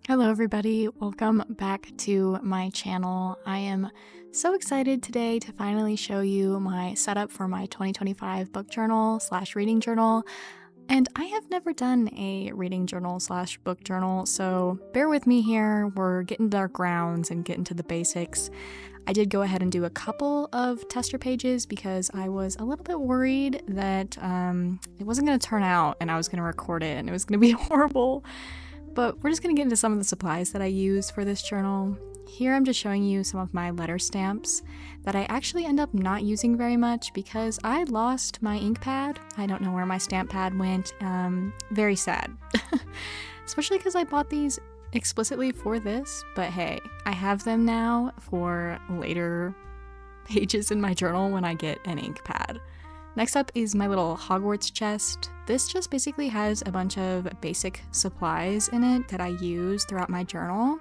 Hello everybody, welcome back to my channel. I am so excited today to finally show you my setup for my 2025 book journal / reading journal. And I have never done a reading journal / book journal, so bear with me here. We're getting to our grounds and getting to the basics. I did go ahead and do a couple of tester pages because I was a little bit worried that it wasn't going to turn out and I was going to record it and it was going to be horrible. But we're just going to get into some of the supplies that I use for this journal. Here I'm just showing you some of my letter stamps that I actually end up not using very much because I lost my ink pad. I don't know where my stamp pad went. Very sad. Especially because I bought these explicitly for this, but hey, I have them now for later pages in my journal when I get an ink pad. Next up is my little Hogwarts chest. This just basically has a bunch of basic supplies in it that I use throughout my journal.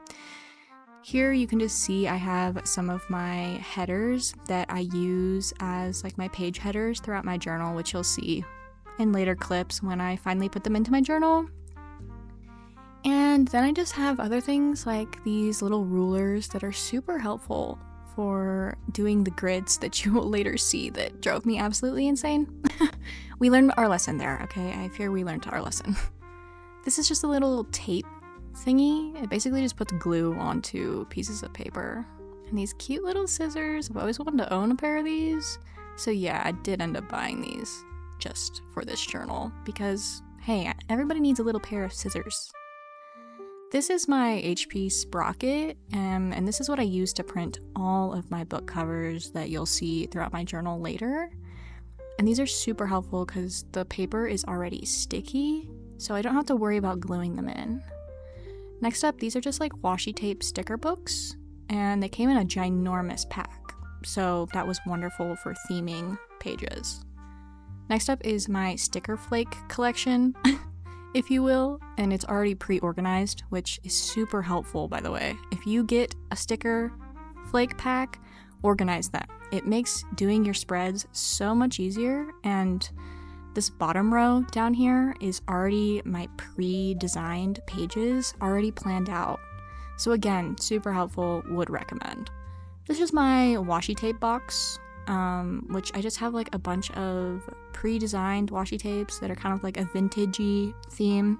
Here you can just see I have some of my headers that I use as like my page headers throughout my journal, which you'll see in later clips when I finally put them into my journal. And then I just have other things like these little rulers that are super helpful for doing the grids that you will later see that drove me absolutely insane. We learned our lesson there, okay? I fear we learned our lesson. This is just a little tape thingy. It basically just puts glue onto pieces of paper. And these cute little scissors. I've always wanted to own a pair of these. So yeah, I did end up buying these just for this journal because, hey, everybody needs a little pair of scissors. This is my HP sprocket, and this is what I use to print all of my book covers that you'll see throughout my journal later. And these are super helpful because the paper is already sticky, so I don't have to worry about gluing them in. Next up, these are just like washi tape sticker books, and they came in a ginormous pack, so that was wonderful for theming pages. Next up is my sticker flake collection. If you will, and it's already pre-organized, which is super helpful, by the way. If you get a sticker flake pack, organize them. It makes doing your spreads so much easier, and this bottom row down here is already my pre-designed pages already planned out. So again, super helpful, would recommend. This is my washi tape box, which I just have like a bunch of pre-designed washi tapes that are kind of like a vintagey theme.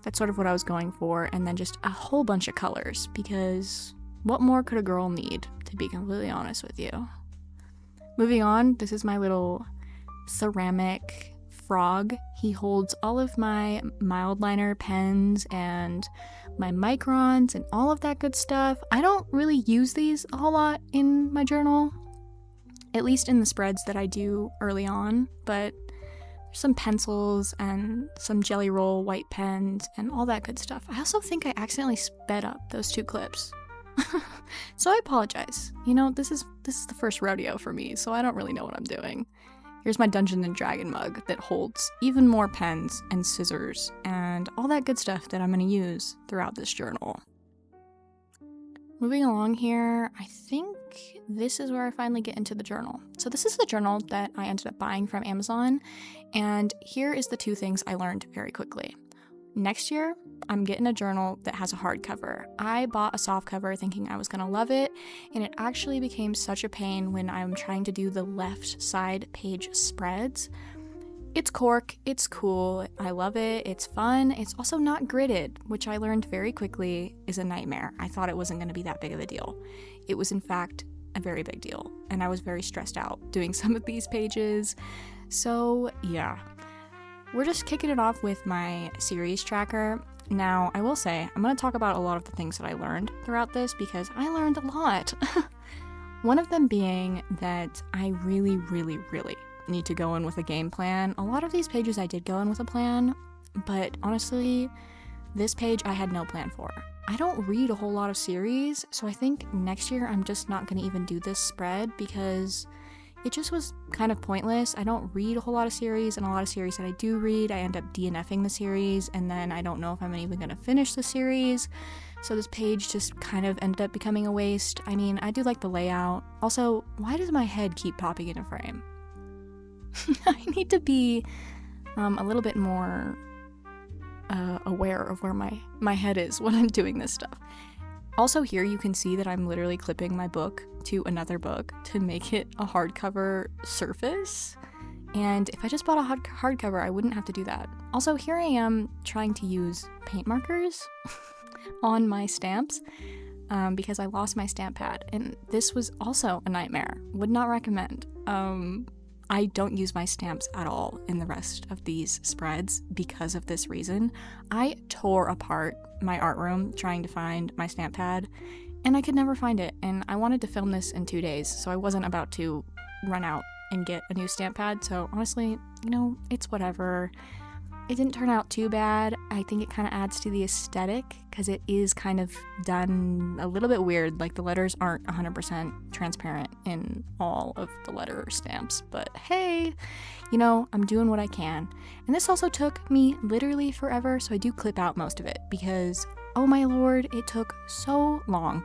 That's sort of what I was going for, and then just a whole bunch of colors because what more could a girl need, to be completely honest with you. Moving on, this is my little ceramic frog. He holds all of my mild liner pens and my microns and all of that good stuff. I don't really use these a whole lot in my journal, at least in the spreads that I do early on, but there's some pencils and some Jelly Roll white pens and all that good stuff. I also think I accidentally sped up those two clips. So I apologize. You know, this is the first rodeo for me, so I don't really know what I'm doing. Here's my Dungeons and Dragon mug that holds even more pens and scissors and all that good stuff that I'm going to use throughout this journal. Moving along here, I think this is where I finally get into the journal. So this is the journal that I ended up buying from Amazon, and here is the two things I learned very quickly. Next year, I'm getting a journal that has a hardcover. I bought a softcover thinking I was gonna love it, and it actually became such a pain when I'm trying to do the left side page spreads. It's cork, it's cool, I love it, it's fun, it's also not gridded, which I learned very quickly is a nightmare. I thought it wasn't going to be that big of a deal. It was in fact a very big deal, and I was very stressed out doing some of these pages. So yeah, we're just kicking it off with my series tracker. Now, I will say, I'm going to talk about a lot of the things that I learned throughout this because I learned a lot. One of them being that I really need to go in with a game plan. A lot of these pages I did go in with a plan, but honestly, this page I had no plan for. I don't read a whole lot of series, so I think next year I'm just not going to even do this spread because it just was kind of pointless. I don't read a whole lot of series, and a lot of series that I do read, I end up DNFing the series, and then I don't know if I'm even going to finish the series. So this page just kind of ended up becoming a waste. I mean, I do like the layout. Also, why does my head keep popping into frame? I need to be a little bit more aware of where my head is when I'm doing this stuff. Also here you can see that I'm literally clipping my book to another book to make it a hardcover surface. And if I just bought a hardcover, I wouldn't have to do that. Also, here I am trying to use paint markers on my stamps because I lost my stamp pad. And this was also a nightmare. Would not recommend. I don't use my stamps at all in the rest of these spreads because of this reason. I tore apart my art room trying to find my stamp pad, and I could never find it. And I wanted to film this in 2 days, so I wasn't about to run out and get a new stamp pad. So honestly, it's whatever. It didn't turn out too bad. I think it kind of adds to the aesthetic because it is kind of done a little bit weird. Like the letters aren't 100% transparent in all of the letter stamps. But hey, I'm doing what I can. And this also took me literally forever, so I do clip out most of it because, oh my lord, it took so long.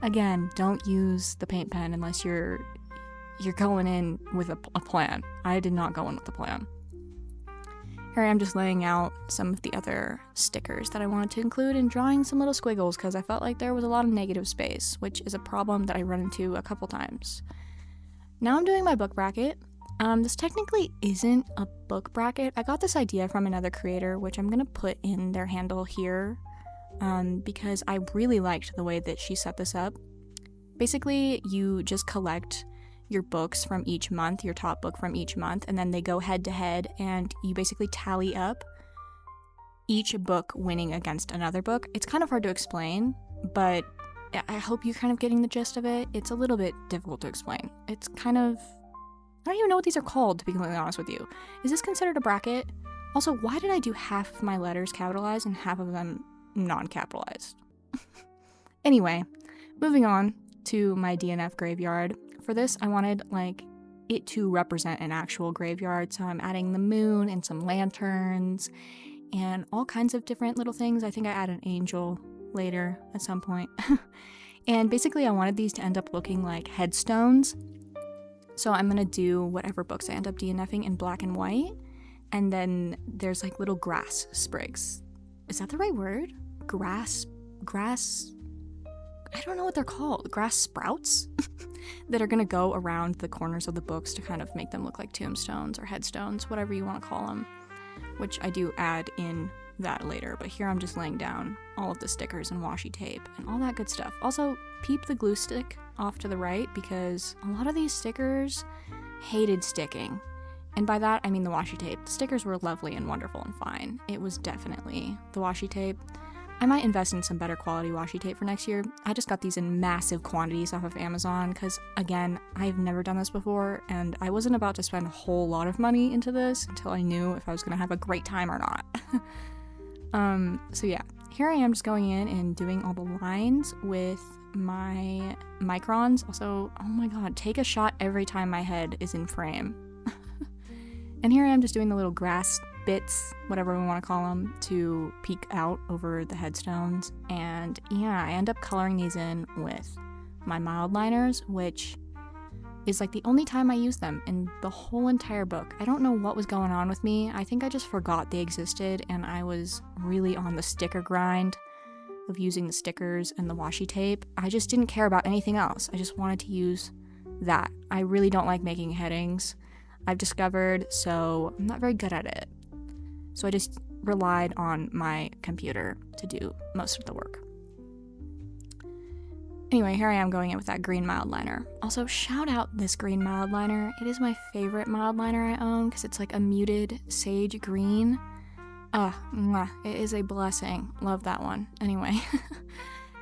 Again, don't use the paint pen unless you're going in with a plan. I did not go in with a plan. Here I am just laying out some of the other stickers that I wanted to include and drawing some little squiggles because I felt like there was a lot of negative space, which is a problem that I run into a couple times. Now I'm doing my book bracket. This technically isn't a book bracket. I got this idea from another creator, which I'm going to put in their handle here because I really liked the way that she set this up. Basically, you just collect your books from each month, your top book from each month, and then they go head to head, and you basically tally up each book winning against another book. It's kind of hard to explain, but I hope you're kind of getting the gist of it. It's a little bit difficult to explain. It's kind of, I don't even know what these are called, to be completely honest with you. Is this considered a bracket? Also, why did I do half of my letters capitalized and half of them non-capitalized? Anyway, moving on to my DNF graveyard. For this, I wanted it to represent an actual graveyard, so I'm adding the moon and some lanterns and all kinds of different little things. I think I add an angel later at some point. And basically I wanted these to end up looking like headstones. So I'm gonna do whatever books I end up DNFing in black and white, and then there's little grass sprigs. Is that the right word? Grass, I don't know what they're called. Grass sprouts? That are going to go around the corners of the books to kind of make them look like tombstones or headstones, whatever you want to call them, which I do add in that later. But here I'm just laying down all of the stickers and washi tape and all that good stuff. Also, peep the glue stick off to the right because a lot of these stickers hated sticking. And by that, I mean the washi tape. The stickers were lovely and wonderful and fine. It was definitely the washi tape. I might invest in some better quality washi tape for next year. I just got these in massive quantities off of Amazon because, again, I've never done this before and I wasn't about to spend a whole lot of money into this until I knew if I was going to have a great time or not. So yeah, here I am just going in and doing all the lines with my microns. Also, oh my god, take a shot every time my head is in frame. And here I am just doing the little grass bits, whatever we want to call them, to peek out over the headstones. And yeah, I end up coloring these in with my mild liners, which is the only time I use them in the whole entire book. I don't know what was going on with me. I think I just forgot they existed and I was really on the sticker grind of using the stickers and the washi tape. I just didn't care about anything else. I just wanted to use that. I really don't like making headings, I've discovered, so I'm not very good at it. So I just relied on my computer to do most of the work. Anyway, here I am going in with that green mild liner. Also, shout out this green mild liner. It is my favorite mild liner I own because it's a muted sage green. It is a blessing. Love that one. Anyway,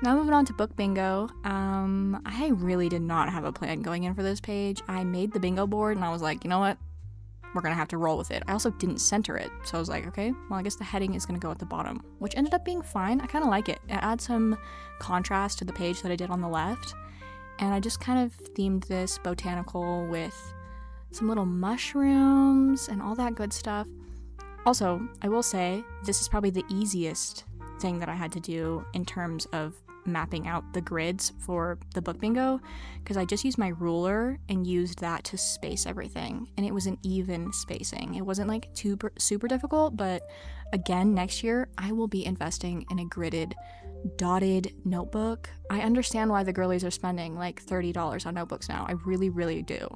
now moving on to book bingo. I really did not have a plan going in for this page. I made the bingo board and I was like, you know what? We're gonna have to roll with it. I also didn't center it, so I was like, okay, well, I guess the heading is gonna go at the bottom, which ended up being fine. I kind of like it. It adds some contrast to the page that I did on the left, and I just kind of themed this botanical with some little mushrooms and all that good stuff. Also, I will say, this is probably the easiest thing that I had to do in terms of mapping out the grids for the book bingo, because I just used my ruler and used that to space everything, and it was an even spacing. It wasn't like super difficult, but again, next year I will be investing in a gridded, dotted notebook. I understand why the girlies are spending like $30 on notebooks now. I really, really do.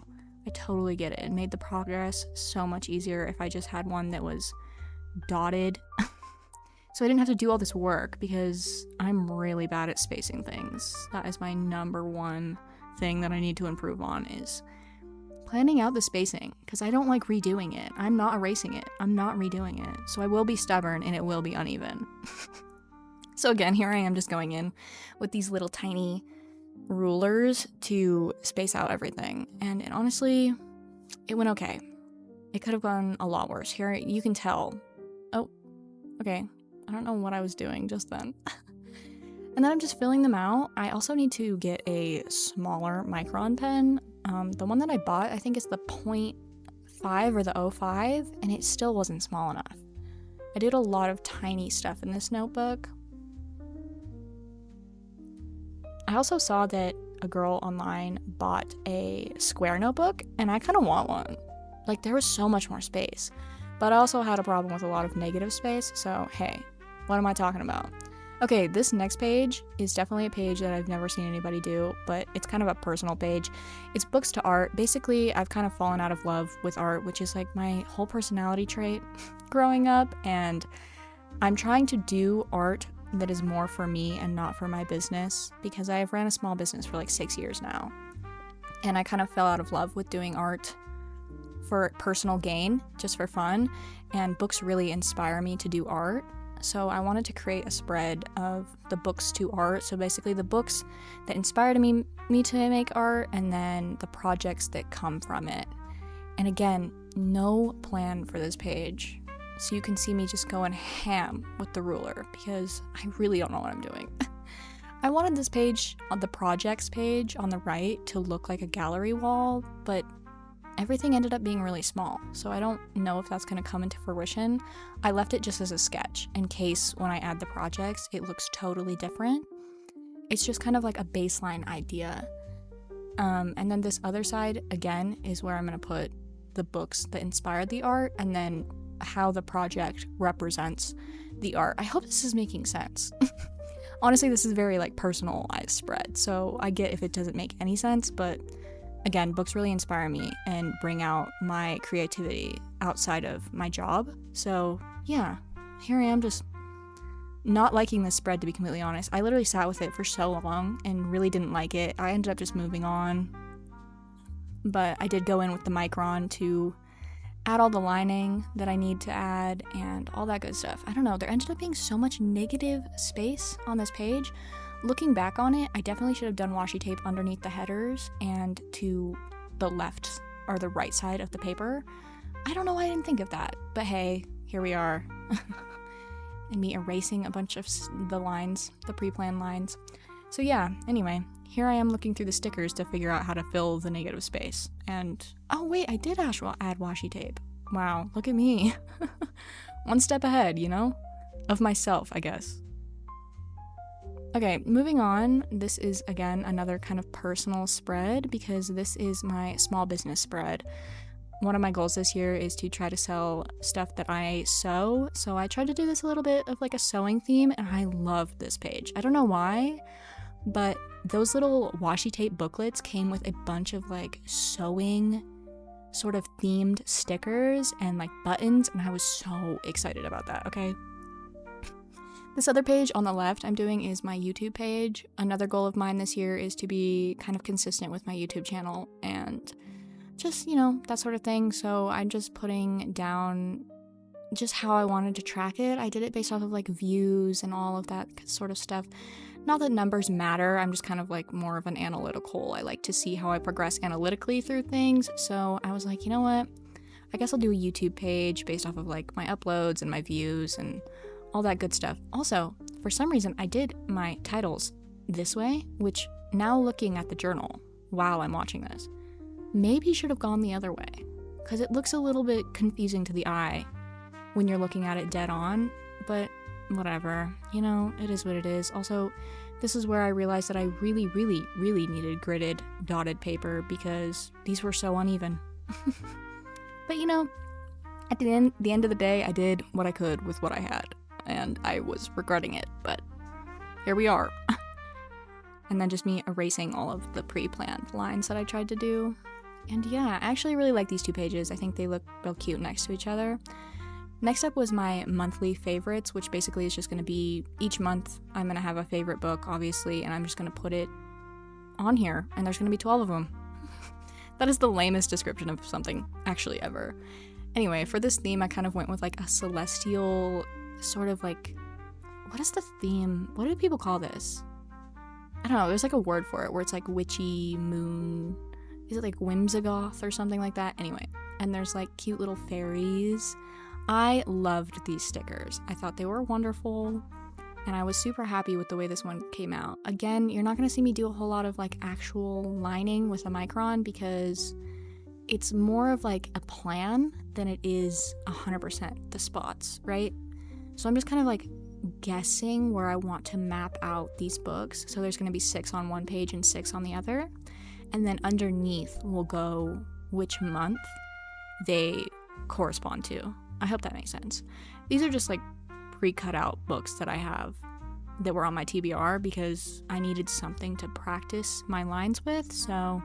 I totally get it. It made the progress so much easier if I just had one that was dotted. So I didn't have to do all this work, because I'm really bad at spacing things. That is my number one thing that I need to improve on, is planning out the spacing, because I don't like redoing it. I'm not erasing it. I'm not redoing it. So I will be stubborn and it will be uneven. So again, here I am just going in with these little tiny rulers to space out everything. And honestly, it went okay. It could have gone a lot worse. Here, you can tell. Oh, okay. I don't know what I was doing just then. And then I'm just filling them out. I also need to get a smaller micron pen. The one that I bought, I think, is the 0.5 or the 0.5, and it still wasn't small enough. I did a lot of tiny stuff in this notebook. I also saw that a girl online bought a square notebook, and I kind of want one. Like, there was so much more space. But I also had a problem with a lot of negative space, so hey, what am I talking about? Okay, this next page is definitely a page that I've never seen anybody do, but it's kind of a personal page. It's books to art. Basically, I've kind of fallen out of love with art, which is like my whole personality trait growing up, and I'm trying to do art that is more for me and not for my business, because I have ran a small business for like 6 years now, and I kind of fell out of love with doing art for personal gain, just for fun, and books really inspire me to do art. So I wanted to create a spread of the books to art, so basically the books that inspired me to make art, and then the projects that come from it. And again, no plan for this page, so you can see me just going ham with the ruler, because I really don't know what I'm doing. I wanted this page, on the projects page on the right, to look like a gallery wall, but everything ended up being really small, so I don't know if that's going to come into fruition. I left it just as a sketch, in case when I add the projects, it looks totally different. It's just kind of like a baseline idea. And then this other side, again, is where I'm going to put the books that inspired the art, and then how the project represents the art. I hope this is making sense. Honestly, this is very like personalized spread, so I get if it doesn't make any sense, but again, books really inspire me and bring out my creativity outside of my job. So yeah, here I am just not liking this spread, to be completely honest. I literally sat with it for so long and really didn't like it. I ended up just moving on. But I did go in with the micron to add all the lining that I need to add and all that good stuff. I don't know, there ended up being so much negative space on this page. Looking back on it, I definitely should have done washi tape underneath the headers and to the left or the right side of the paper. I don't know why I didn't think of that, but hey, here we are. And me erasing a bunch of the lines, the pre-planned lines. So yeah, anyway, here I am looking through the stickers to figure out how to fill the negative space. And, oh wait, I did add washi tape. Wow, look at me. One step ahead, you know? Of myself, I guess. Okay, moving on. This is, again, another kind of personal spread, because this is my small business spread. One of my goals this year is to try to sell stuff that I sew, so I tried to do this a little bit of like a sewing theme, and I love this page. I don't know why, but those little washi tape booklets came with a bunch of like sewing sort of themed stickers and like buttons, and I was so excited about that, okay? This other page on the left I'm doing is my YouTube page. Another goal of mine this year is to be kind of consistent with my YouTube channel and just, you know, that sort of thing. So I'm just putting down just how I wanted to track it. I did it based off of like views and all of that sort of stuff. Not that numbers matter, I'm just kind of like more of an analytical. I like to see how I progress analytically through things. So I was like, you know what? I guess I'll do a YouTube page based off of like my uploads and my views and all that good stuff. Also, for some reason, I did my titles this way, which now looking at the journal while I'm watching this, maybe should have gone the other way, because it looks a little bit confusing to the eye when you're looking at it dead on, but whatever, you know, it is what it is. Also, This is where I realized that I really, really, really needed gridded, dotted paper because these were so uneven. But at the end of the day, I did what I could with what I had, and I was regretting it, but here we are. And then just me erasing all of the pre-planned lines that I tried to do. And yeah, I actually really like these 2 pages. I think they look real cute next to each other. Next up was my monthly favorites, which basically is just going to be each month I'm going to have a favorite book, obviously, and I'm just going to put it on here, and there's going to be 12 of them. That is the lamest description of something actually ever. Anyway, for this theme, I kind of went with like a celestial sort of like, what is the theme? What do people call this? I don't know, there's like a word for it where it's like witchy moon. Is it like whimsigoth or something like that? Anyway, and there's like cute little fairies. I loved these stickers. I thought they were wonderful, and I was super happy with the way this one came out. Again, you're not going to see me do a whole lot of like actual lining with a micron because it's more of like a plan than it is 100% the spots, right? So I'm just kind of like guessing where I want to map out these books. So there's going to be 6 on one page and 6 on the other. And then underneath will go which month they correspond to. I hope that makes sense. These are just like pre-cut out books that I have that were on my TBR because I needed something to practice my lines with. So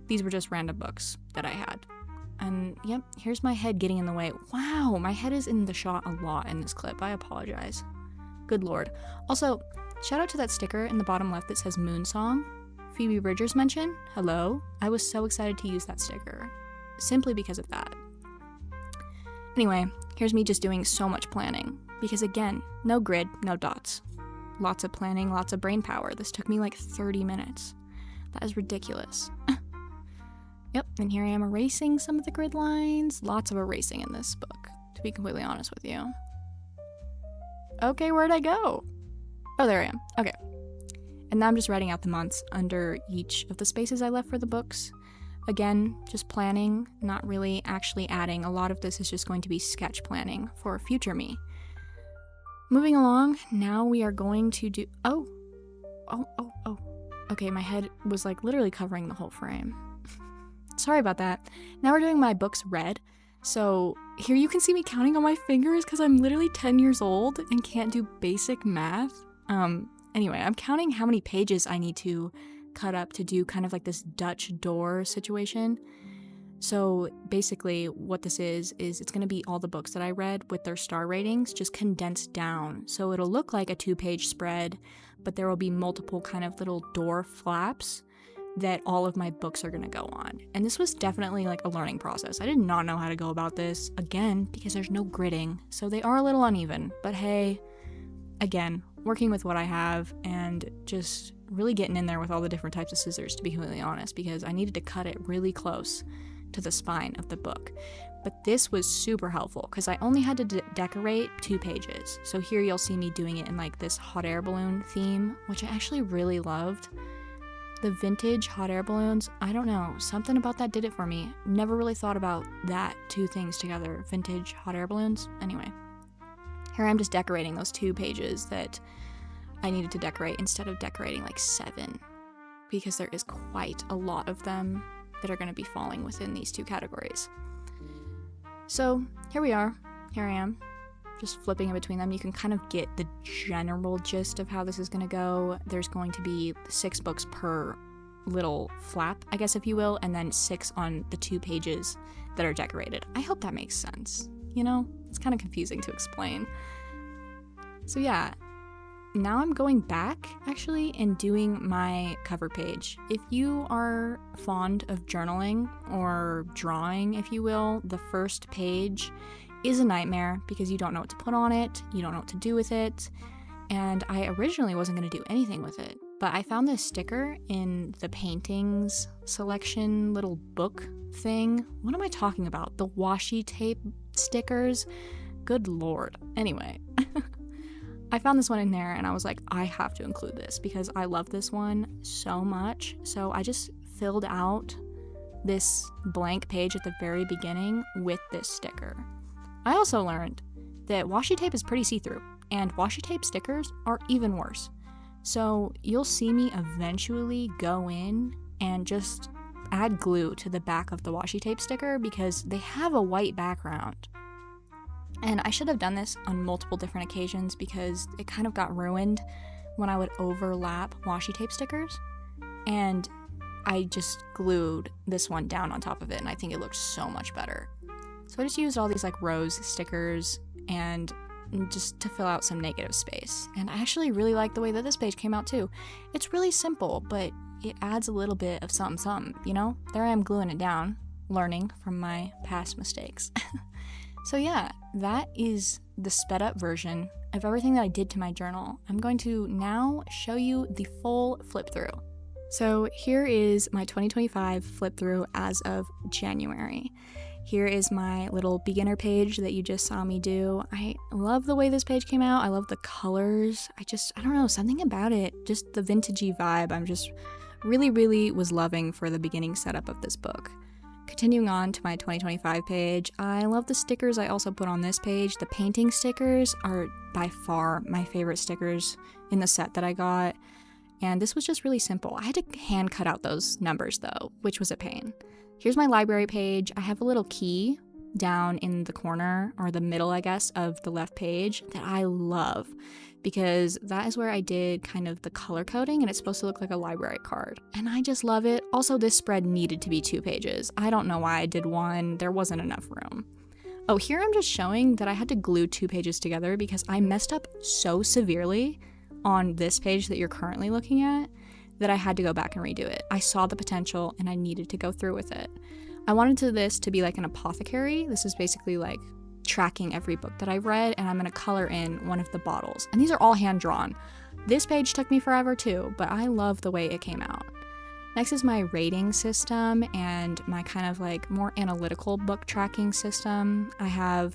these were just random books that I had. And yep, here's my head getting in the way. Wow, my head is in the shot a lot in this clip. I apologize. Good lord. Also, shout out to that sticker in the bottom left that says Moon Song. Phoebe Bridgers mention. Hello. I was so excited to use that sticker. Simply because of that. Anyway, here's me just doing so much planning. Because again, no grid, no dots. Lots of planning, lots of brain power. This took me like 30 minutes. That is ridiculous. Yep, and here I am erasing some of the grid lines. Lots of erasing in this book, to be completely honest with you. Okay, where'd I go? Oh, there I am. Okay. And now I'm just writing out the months under each of the spaces I left for the books. Again, just planning, not really actually adding. A lot of this is just going to be sketch planning for future me. Moving along, now we are going to do... Oh. Okay, my head was like literally covering the whole frame. Sorry about that. Now we're doing my books read. So here you can see me counting on my fingers because I'm literally 10 years old and can't do basic math. Anyway, I'm counting how many pages I need to cut up to do kind of like this Dutch door situation. So basically what this is it's going to be all the books that I read with their star ratings just condensed down. So it'll look like a 2-page spread, but there will be multiple kind of little door flaps that all of my books are going to go on. And this was definitely like a learning process. I did not know how to go about this, again, because there's no gridding, so they are a little uneven. But hey, again, working with what I have and just really getting in there with all the different types of scissors, to be completely honest, because I needed to cut it really close to the spine of the book. But this was super helpful because I only had to decorate 2 pages. So here you'll see me doing it in like this hot air balloon theme, which I actually really loved. The vintage hot air balloons, I don't know, something about that did it for me. Never really thought about that 2 things together, vintage hot air balloons. Anyway, here I'm just decorating those 2 pages that I needed to decorate instead of decorating like 7, because there is quite a lot of them that are going to be falling within these 2 categories. So here we are. Here I am, just flipping in between them. You can kind of get the general gist of how this is going to go. There's going to be 6 books per little flap, I guess, if you will, and then 6 on the 2 pages that are decorated. I hope that makes sense. You know, it's kind of confusing to explain. So yeah, now I'm going back actually and doing my cover page. If you are fond of journaling or drawing, if you will, the first page is a nightmare because you don't know what to put on it, you don't know what to do with it, and I originally wasn't going to do anything with it, but I found this sticker in the paintings selection little book thing. What am I talking about? The washi tape stickers? Good lord. Anyway, I found this one in there and I was like, I have to include this because I love this one so much. So I just filled out this blank page at the very beginning with this sticker. I also learned that washi tape is pretty see-through, and washi tape stickers are even worse. So you'll see me eventually go in and just add glue to the back of the washi tape sticker because they have a white background. And I should have done this on multiple different occasions because it kind of got ruined when I would overlap washi tape stickers. And I just glued this one down on top of it, and I think it looks so much better. So I just used all these like rose stickers and just to fill out some negative space. And I actually really like the way that this page came out too. It's really simple, but it adds a little bit of something, you know? There I am gluing it down, learning from my past mistakes. So yeah, that is the sped up version of everything that I did to my journal. I'm going to now show you the full flip through. So here is my 2025 flip through as of January. Here is my little beginner page that you just saw me do. I love the way this page came out. I love the colors. I don't know, something about it, just the vintagey vibe. I'm just really was loving for the beginning setup of this book. Continuing on to my 2025 page, I love the stickers I also put on this page. The painting stickers are by far my favorite stickers in the set that I got. And this was just really simple. I had to hand cut out those numbers though, which was a pain. Here's my library page. I have a little key down in the corner, or the middle, I guess, of the left page that I love because that is where I did kind of the color coding and it's supposed to look like a library card. And I just love it. Also, this spread needed to be 2 pages. I don't know why I did one. There wasn't enough room. Oh, here I'm just showing that I had to glue 2 pages together because I messed up so severely on this page that you're currently looking at that I had to go back and redo it. I saw the potential and I needed to go through with it. I wanted this to be like an apothecary. This is basically like tracking every book that I've read, and I'm going to color in one of the bottles. And these are all hand drawn. This page took me forever too, but I love the way it came out. Next is my rating system and my kind of like more analytical book tracking system. I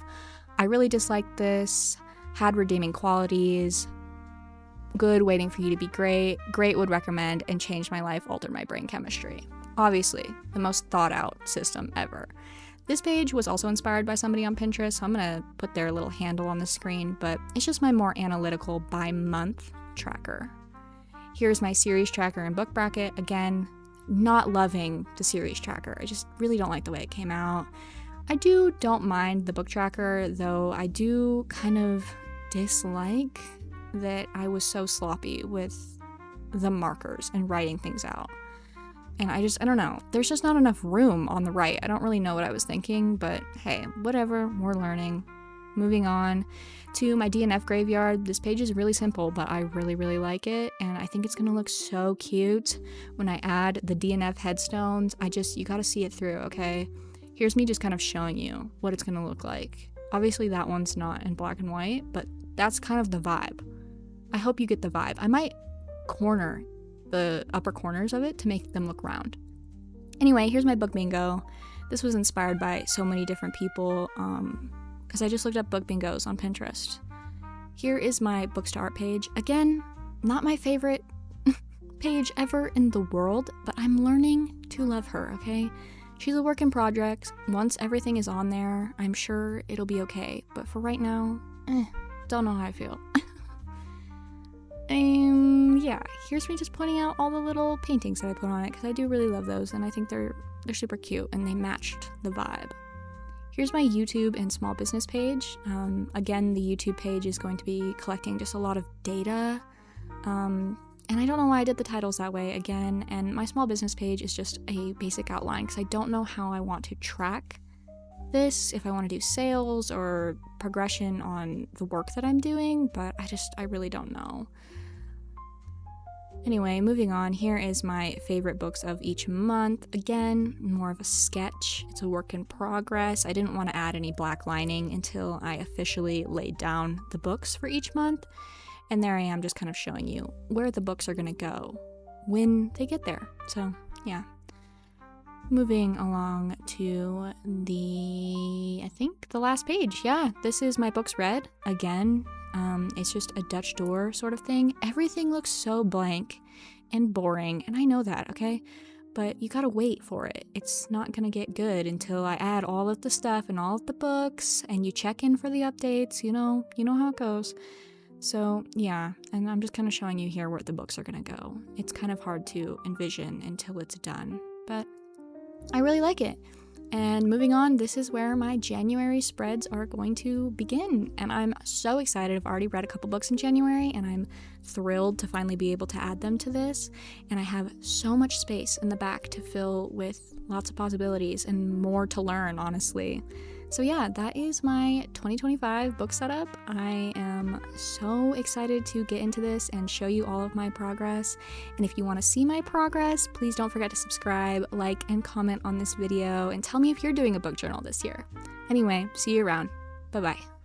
really disliked this, had redeeming qualities, good, waiting for you to be great, great, would recommend, and changed my life, altered my brain chemistry. Obviously, the most thought out system ever. This page was also inspired by somebody on Pinterest, so I'm gonna put their little handle on the screen, but it's just my more analytical by month tracker. Here's my series tracker and book bracket. Again, not loving the series tracker. I just really don't like the way it came out. I don't mind the book tracker, though I do kind of dislike that I was so sloppy with the markers and writing things out. And I don't know. There's just not enough room on the right. I don't really know what I was thinking, but hey, whatever, we're learning. Moving on to my DNF graveyard. This page is really simple, but I really like it. And I think it's gonna look so cute when I add the DNF headstones. You gotta see it through, okay? Here's me just kind of showing you what it's gonna look like. Obviously that one's not in black and white, but that's kind of the vibe. I hope you get the vibe. I might corner the upper corners of it to make them look round. Anyway, here's my book bingo. This was inspired by so many different people because I just looked up book bingos on Pinterest. Here is my books to art page. Again, not my favorite page ever in the world, but I'm learning to love her, okay? She's a work in progress. Once everything is on there, I'm sure it'll be okay. But for right now, don't know how I feel. Yeah, here's me just pointing out all the little paintings that I put on it because I do really love those and I think they're super cute and they matched the vibe. Here's my YouTube and small business page. Again, the YouTube page is going to be collecting just a lot of data. And I don't know why I did the titles that way again. And my small business page is just a basic outline because I don't know how I want to track this, if I want to do sales or progression on the work that I'm doing, but I really don't know. Anyway, moving on, here is my favorite books of each month. Again, more of a sketch. It's a work in progress. I didn't want to add any black lining until I officially laid down the books for each month. And there I am just kind of showing you where the books are going to go when they get there. So, yeah. Moving along to I think the last page. Yeah, this is my books read. Again, it's just a Dutch door sort of thing. Everything looks so blank and boring, and I know that, okay? But you gotta wait for it. It's not gonna get good until I add all of the stuff and all of the books, and you check in for the updates, you know how it goes. So yeah, and I'm just kind of showing you here where the books are gonna go. It's kind of hard to envision until it's done, but I really like it. And moving on, this is where my January spreads are going to begin. And I'm so excited. I've already read a couple books in January, and I'm thrilled to finally be able to add them to this. And I have so much space in the back to fill with lots of possibilities and more to learn, honestly. So yeah, that is my 2025 book setup. I am so excited to get into this and show you all of my progress. And if you want to see my progress, please don't forget to subscribe, like, and comment on this video, and tell me if you're doing a book journal this year. Anyway, see you around. Bye-bye.